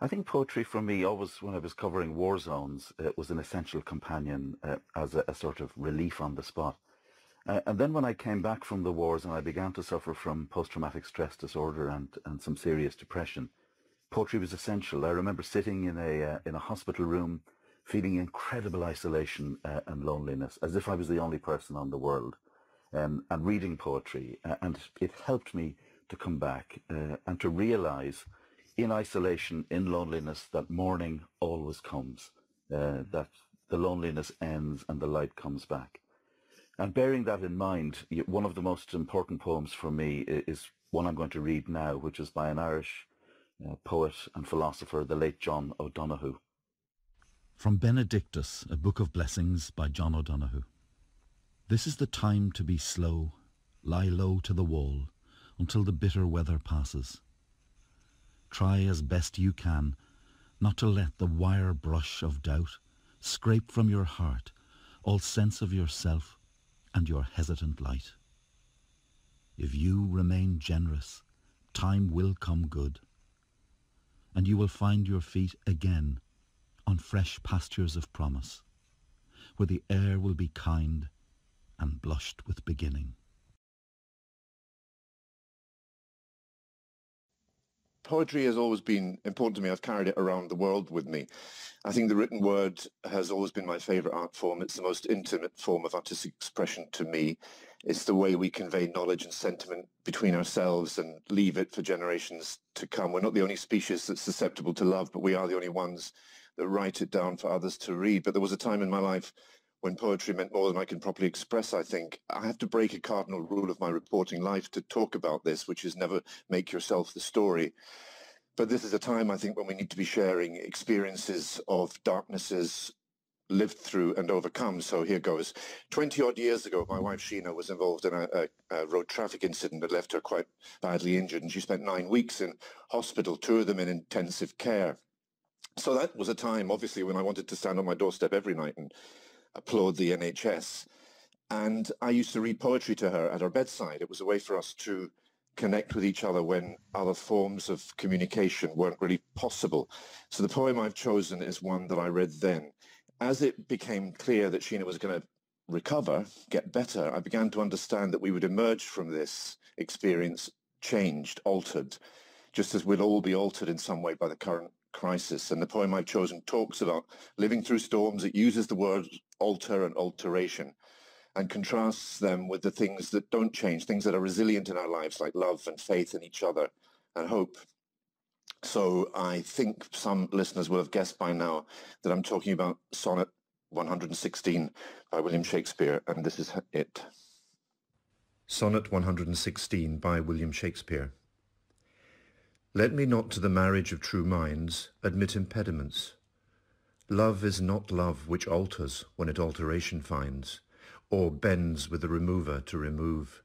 I think poetry for me always, when I was covering war zones, was an essential companion as a sort of relief on the spot. And then when I came back from the wars and I began to suffer from post-traumatic stress disorder and some serious depression, poetry was essential. I remember sitting in a hospital room, feeling incredible isolation and loneliness, as if I was the only person on the world, and reading poetry. And it helped me to come back and to realize in isolation, in loneliness, that morning always comes, that the loneliness ends and the light comes back. And bearing that in mind, one of the most important poems for me is one I'm going to read now, which is by an Irish poet and philosopher, the late John O'Donoghue. From Benedictus, a Book of Blessings by John O'Donoghue. This is the time to be slow, lie low to the wall, until the bitter weather passes. Try as best you can not to let the wire brush of doubt scrape from your heart all sense of yourself and your hesitant light. If you remain generous, time will come good, and you will find your feet again on fresh pastures of promise, where the air will be kind and blushed with beginning. Poetry has always been important to me. I've carried it around the world with me. I think the written word has always been my favourite art form. It's the most intimate form of artistic expression to me. It's the way we convey knowledge and sentiment between ourselves and leave it for generations to come. We're not the only species that's susceptible to love, but we are the only ones that write it down for others to read. But there was a time in my life when poetry meant more than I can properly express, I think. I have to break a cardinal rule of my reporting life to talk about this, which is never make yourself the story. But this is a time, I think, when we need to be sharing experiences of darknesses lived through and overcome. So here goes. 20-odd years ago, my wife Sheena was involved in a road traffic incident that left her quite badly injured, and she spent 9 weeks in hospital, 2 of them in intensive care. So that was a time, obviously, when I wanted to stand on my doorstep every night and applaud the NHS. And I used to read poetry to her at her bedside. It was a way for us to connect with each other when other forms of communication weren't really possible. So the poem I've chosen is one that I read then. As it became clear that Sheena was going to recover, get better, I began to understand that we would emerge from this experience changed, altered, just as we'll all be altered in some way by the current crisis. And the poem I've chosen talks about living through storms. It uses the word alter and alteration and contrasts them with the things that don't change, things that are resilient in our lives, like love and faith in each other and hope. So I think some listeners will have guessed by now that I'm talking about Sonnet 116 by William Shakespeare, and this is it. Sonnet 116 by William Shakespeare. Let me not to the marriage of true minds admit impediments. Love is not love which alters when it alteration finds, or bends with the remover to remove.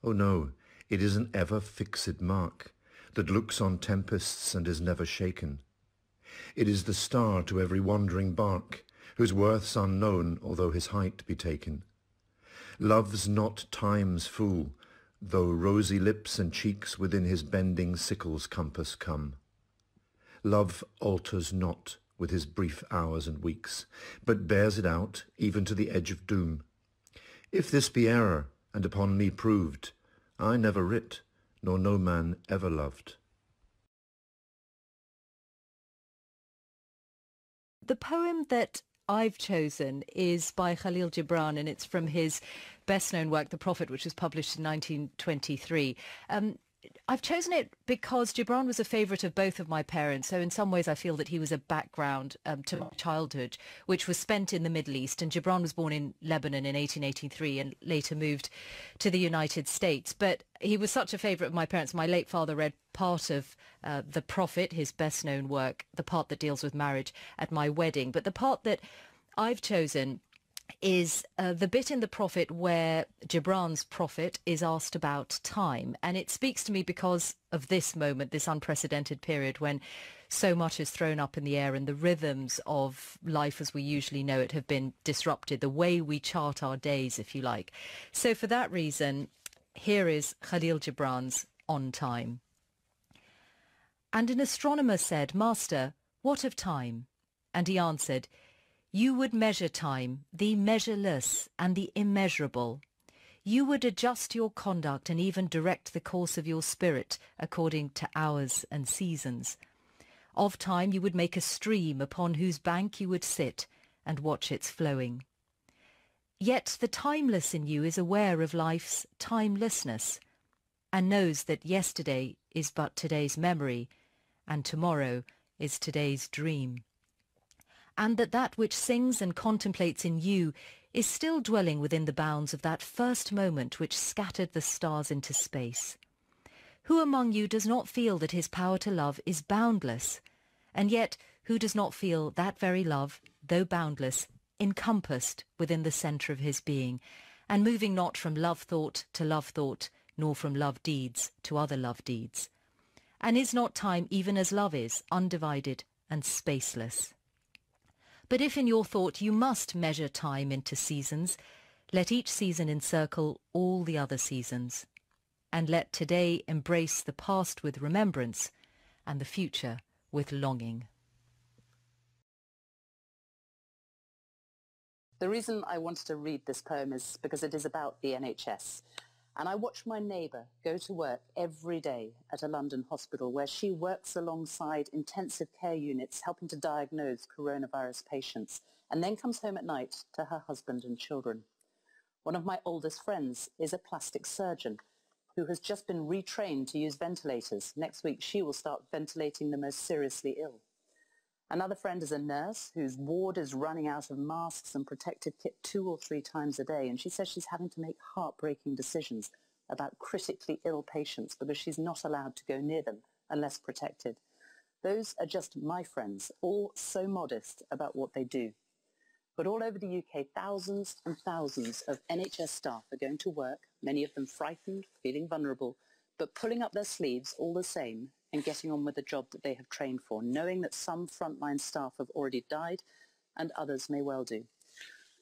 Oh no, it is an ever fixed mark, that looks on tempests and is never shaken. It is the star to every wandering bark, whose worth's unknown, although his height be taken. Love's not time's fool, though rosy lips and cheeks within his bending sickle's compass come. Love alters not with his brief hours and weeks, but bears it out even to the edge of doom. If this be error, and upon me proved, I never writ, nor no man ever loved. The poem that I've chosen is by Khalil Gibran, and it's from his best-known work, The Prophet, which was published in 1923. I've chosen it because Gibran was a favourite of both of my parents, so in some ways I feel that he was a background to my childhood, which was spent in the Middle East, and Gibran was born in Lebanon in 1883 and later moved to the United States. But he was such a favourite of my parents. My late father read part of The Prophet, his best-known work, the part that deals with marriage, at my wedding. But the part that I've chosen is the bit in The Prophet where Gibran's prophet is asked about time. And it speaks to me because of this moment, this unprecedented period when so much is thrown up in the air and the rhythms of life as we usually know it have been disrupted, the way we chart our days, if you like. So for that reason, here is Khalil Gibran's On Time. And an astronomer said, Master, what of time? And he answered, You would measure time, the measureless and the immeasurable. You would adjust your conduct and even direct the course of your spirit according to hours and seasons. Of time you would make a stream upon whose bank you would sit and watch its flowing. Yet the timeless in you is aware of life's timelessness and knows that yesterday is but today's memory and tomorrow is today's dream. And that which sings and contemplates in you is still dwelling within the bounds of that first moment which scattered the stars into space. Who among you does not feel that his power to love is boundless, and yet who does not feel that very love, though boundless, encompassed within the centre of his being, and moving not from love thought to love thought, nor from love deeds to other love deeds? And is not time even as love is, undivided and spaceless? But if in your thought you must measure time into seasons, let each season encircle all the other seasons, and let today embrace the past with remembrance and the future with longing. The reason I wanted to read this poem is because it is about the NHS. And I watch my neighbour go to work every day at a London hospital where she works alongside intensive care units helping to diagnose coronavirus patients, and then comes home at night to her husband and children. One of my oldest friends is a plastic surgeon who has just been retrained to use ventilators. Next week she will start ventilating the most seriously ill. Another friend is a nurse whose ward is running out of masks and protective kit 2 or 3 times a day, and she says she's having to make heartbreaking decisions about critically ill patients because she's not allowed to go near them unless protected. Those are just my friends, all so modest about what they do. But all over the UK, thousands and thousands of NHS staff are going to work, many of them frightened, feeling vulnerable, but pulling up their sleeves all the same and getting on with the job that they have trained for, knowing that some frontline staff have already died and others may well do.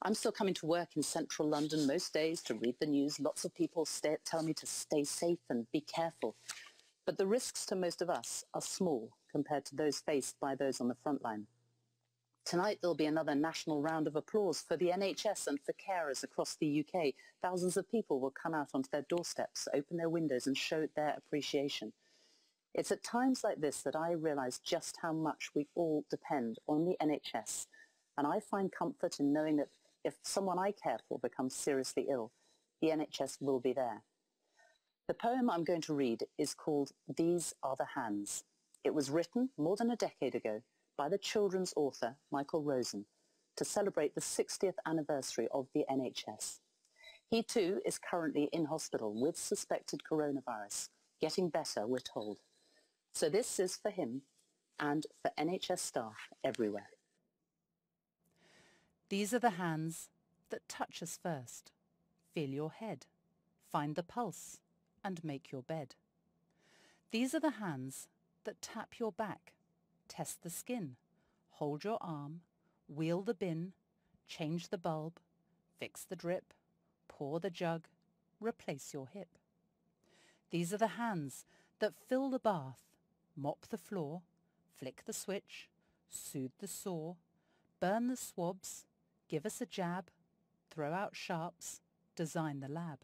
I'm still coming to work in central London most days to read the news. Lots of people tell me to stay safe and be careful. But the risks to most of us are small compared to those faced by those on the front line. Tonight there'll be another national round of applause for the NHS and for carers across the UK. Thousands of people will come out onto their doorsteps, open their windows and show their appreciation. It's at times like this that I realise just how much we all depend on the NHS, and I find comfort in knowing that if someone I care for becomes seriously ill, the NHS will be there. The poem I'm going to read is called These Are the Hands. It was written more than a decade ago by the children's author Michael Rosen to celebrate the 60th anniversary of the NHS. He too is currently in hospital with suspected coronavirus, getting better, we're told. So this is for him and for NHS staff everywhere. These are the hands that touch us first. Feel your head, find the pulse, and make your bed. These are the hands that tap your back, test the skin, hold your arm, wheel the bin, change the bulb, fix the drip, pour the jug, replace your hip. These are the hands that fill the bath, mop the floor, flick the switch, soothe the sore, burn the swabs, give us a jab, throw out sharps, design the lab.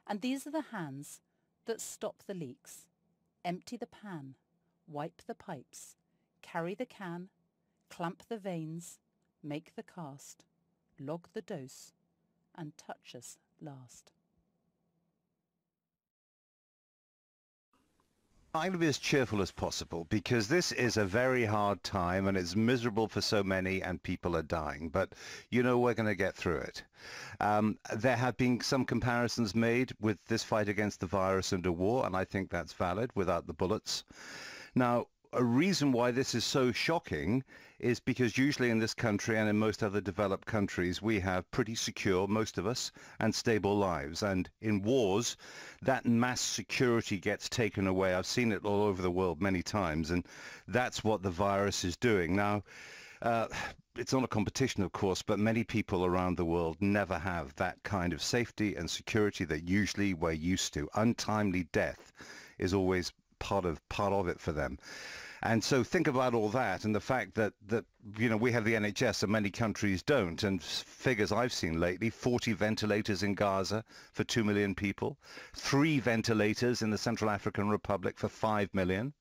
And these are the hands that stop the leaks, empty the pan, wipe the pipes, carry the can, clamp the veins, make the cast, log the dose, and touch us last. I'm going to be as cheerful as possible because this is a very hard time and it's miserable for so many and people are dying. But, you know, we're going to get through it. There have been some comparisons made with this fight against the virus and a war, and I think that's valid without the bullets. Now, a reason why this is so shocking is because usually in this country and in most other developed countries we have pretty secure, most of us, and stable lives. And in wars, that mass security gets taken away. I've seen it all over the world many times, and that's what the virus is doing. Now, it's not a competition, of course, but many people around the world never have that kind of safety and security that usually we're used to. Untimely death is always part of it for them. And so think about all that and the fact that we have the NHS and many countries don't. And figures I've seen lately, 40 ventilators in Gaza for 2 million people, 3 ventilators in the Central African Republic for 5 million.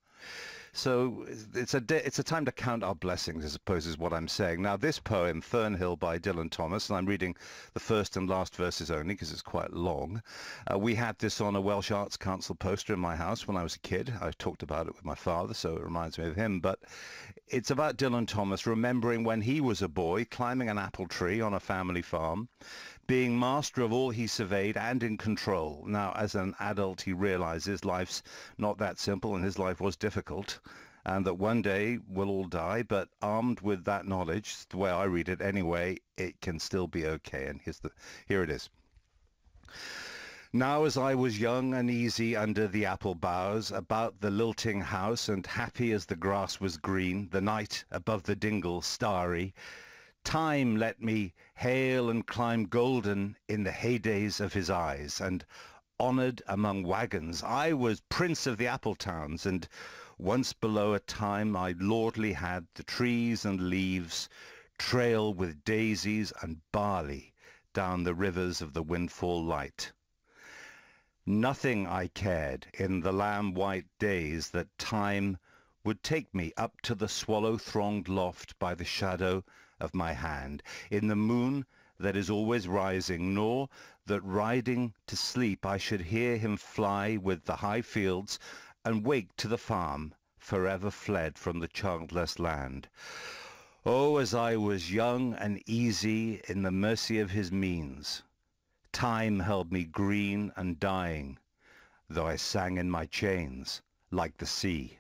So it's a time to count our blessings, I suppose, is what I'm saying. Now, this poem, Fernhill by Dylan Thomas, and I'm reading the first and last verses only because it's quite long. We had this on a Welsh Arts Council poster in my house when I was a kid. I talked about it with my father, so it reminds me of him. But it's about Dylan Thomas remembering when he was a boy, climbing an apple tree on a family farm, being master of all he surveyed and in control. Now, as an adult, he realizes life's not that simple, and his life was difficult, and that one day we'll all die, but armed with that knowledge, the way I read it anyway, it can still be okay. And here it is. Now as I was young and easy under the apple boughs, about the lilting house, and happy as the grass was green, the night above the dingle starry, time let me hail and climb golden in the heydays of his eyes, and honoured among wagons I was prince of the apple towns, and once below a time I lordly had the trees and leaves trail with daisies and barley down the rivers of the windfall light. Nothing I cared in the lamb-white days that time would take me up to the swallow-thronged loft by the shadow of my hand, in the moon that is always rising, nor that riding to sleep I should hear him fly with the high fields and wake to the farm, forever fled from the childless land. Oh, as I was young and easy in the mercy of his means, time held me green and dying, though I sang in my chains like the sea.